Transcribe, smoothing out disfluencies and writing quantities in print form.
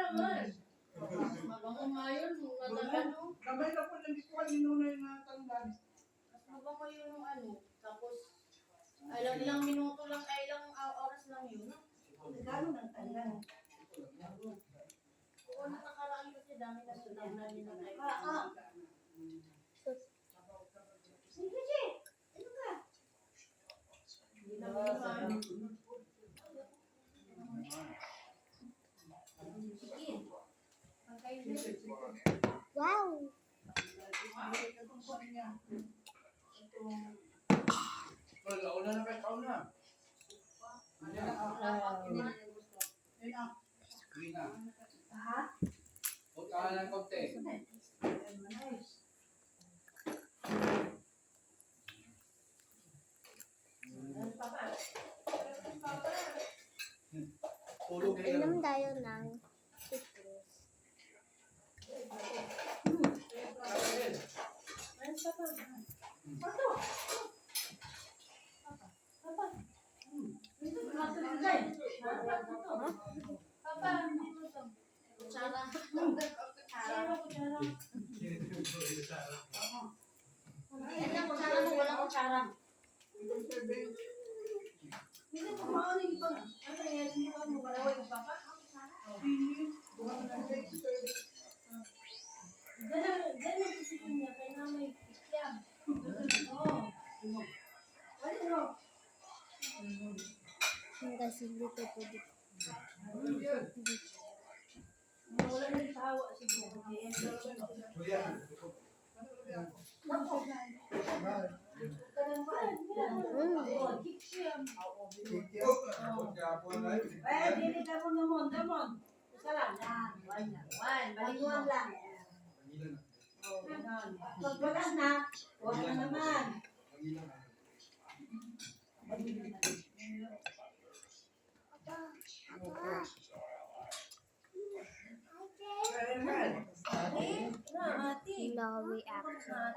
naman. Mabango nga yun. Ano? Gamay na po ng bikuan, ninunay na tanggal. Mas mabango yun yung ano. Tapos, ilang minuto lang, ilang oras lang yun. Gano'n ang tanggal. Oo, nakakaraan kasi dami na sa na ninunay. Sige, sige. Ano ka? Hindi na mo Wow! Wala, una na kayo, kauna. Hindi na. Ha? Huwag ka ng konti. Tulog kayo. Inom tayo ng citrus. Kasi dito po dito. wala na yung tawa siguro. Eh, dili ka mo naman, damon. Isa lang. Yan. Balinguan lang. Pag wala na, huwag na naman. No reaction.